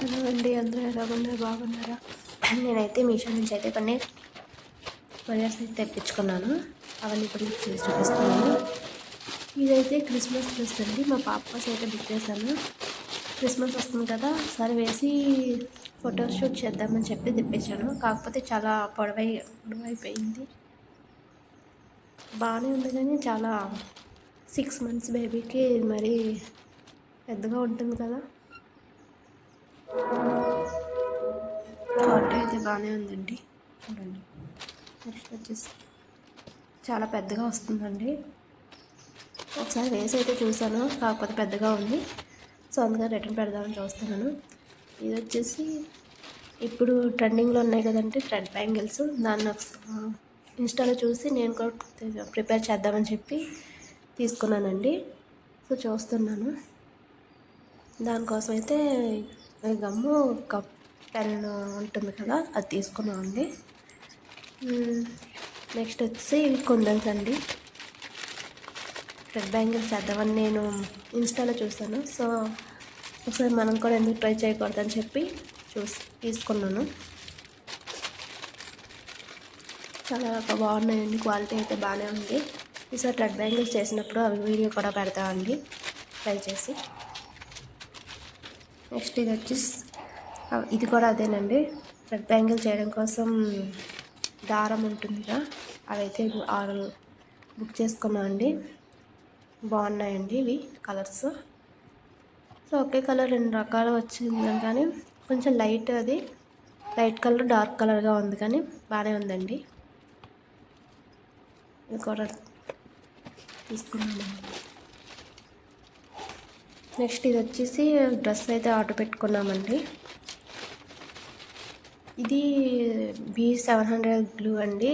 Hello అండి, అందరూ ఎలా ఉన్నారు? బాగున్నారా? నేనైతే మీషో నుంచి అయితే కొన్ని కొరియర్స్ అయితే తెప్పించుకున్నాను. అవన్నీ ఇప్పుడు మీకు చేసి చూపిస్తున్నాను. ఇదైతే క్రిస్మస్ డ్రెస్ అండి. మా పాప కోసం అయితే బుక్ చేశాను. క్రిస్మస్ వస్తుంది కదా, సరే వేసి ఫోటోషూట్ చేద్దామని చెప్పి తెప్పించాను. కాకపోతే చాలా పొడవైపోయింది. బాగానే ఉంది కానీ చాలా 6 months బేబీకి మరీ పెద్దగా ఉంటుంది కదా. క్వాలిటీ అయితే బాగానే ఉందండి, చూడండి. నెక్స్ట్ వచ్చేసి చాలా పెద్దగా వస్తుందండి. ఒకసారి వేసి అయితే చూసాను, కాకపోతే పెద్దగా ఉంది. సో అందుకని రిటర్న్ పెడదామని చూస్తున్నాను. ఇది వచ్చేసి ఇప్పుడు ట్రెండింగ్లో ఉన్నాయి కదండి థ్రెడ్ బ్యాంగిల్స్. దాన్ని ఇన్స్టాలో చూసి నేను కూడా ప్రిపేర్ చేద్దామని చెప్పి తీసుకున్నానండి. సో చూస్తున్నాను. దానికోసం అయితే గమ్ము కప్ పెన్ ఉంటుంది కదా, అది తీసుకున్నామండి. నెక్స్ట్ వచ్చి కుందన్స్ అండి. థ్రెడ్ బ్యాంగిల్స్ చేద్దామని నేను ఇన్స్టాలో చూసాను. సో ఒకసారి మనం కూడా ఎందుకు ట్రై చేయకూడదని చెప్పి తీసుకున్నాను. చాలా బాగున్నాయండి, క్వాలిటీ అయితే బాగానే ఉంది. ఈసారి థ్రెడ్ బ్యాంగిల్స్ చేసినప్పుడు అవి వీడియో కూడా పెడతామండి ట్రై చేసి. నెక్స్ట్ ఇది వచ్చేసి ఇది కూడా అదేనండి. థ్రెడ్ బ్యాంగిల్ చేయడం కోసం దారం ఉంటుందిగా, అవైతే 6 బుక్ చేసుకున్నాం అండి. బాగున్నాయండి ఇవి కలర్స్. సో ఒకే కలర్ 2 రకాలు వచ్చింది కానీ కొంచెం లైట్ కలర్ డార్క్ కలర్గా ఉంది, కానీ బాగానే ఉందండి. ఇది కూడా తీసుకున్నాను. నెక్స్ట్ ఇది వచ్చేసి డ్రెస్ అయితే ఆర్డర్ పెట్టుకున్నామండి. ఇది B700 గ్లూ అండి.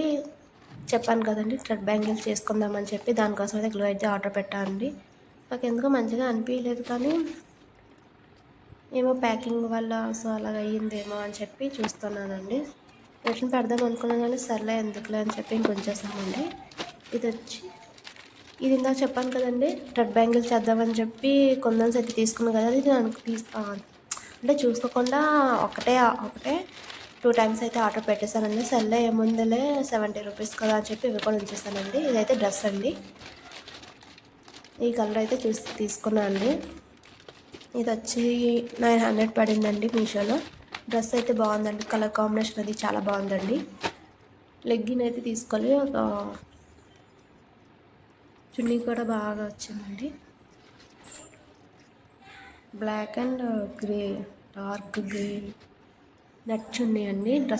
చెప్పాను కదండి థ్రెడ్ బ్యాంగిల్స్ చేసుకుందామని చెప్పి, దానికోసం అయితే గ్లూ అయితే ఆర్డర్ పెట్టానండి. నాకు ఎందుకో మంచిగా అనిపించలేదు, కానీ ఏమో ప్యాకింగ్ వల్ల సో అలాగ అయ్యిందేమో అని చెప్పి చూస్తున్నానండి. రిటర్న్ పెడదాం అనుకున్నాను కానీ సర్లే ఎందుకులే అని చెప్పి ఇంకొంచేసామండి. ఇది ఇందాక చెప్పాను కదండి థ్రెడ్ బ్యాంగిల్స్ చేద్దామని చెప్పి కుందన్స్ అయితే తీసుకున్నాను కదా, అది అంటే చూసుకోకుండా ఒకటే 2 times అయితే ఆర్డర్ పెట్టేశానండి. సర్లే ఏముందులే 70 rupees కదా అని చెప్పి ఇవి కూడా ఉంచేసానండి. ఇదైతే డ్రెస్ అండి. ఈ కలర్ అయితే తీసుకున్నాను అండి. ఇది వచ్చి 900 పడిందండి మీషోలో. డ్రెస్ అయితే బాగుందండి, కలర్ కాంబినేషన్ అది చాలా బాగుందండి. లెగ్గిన్ అయితే తీసుకోవాలి, ఒక చున్నీ కూడా బాగా వచ్చిందండి. Black and grey, dark green net చున్నీ అండి. డ్రెస్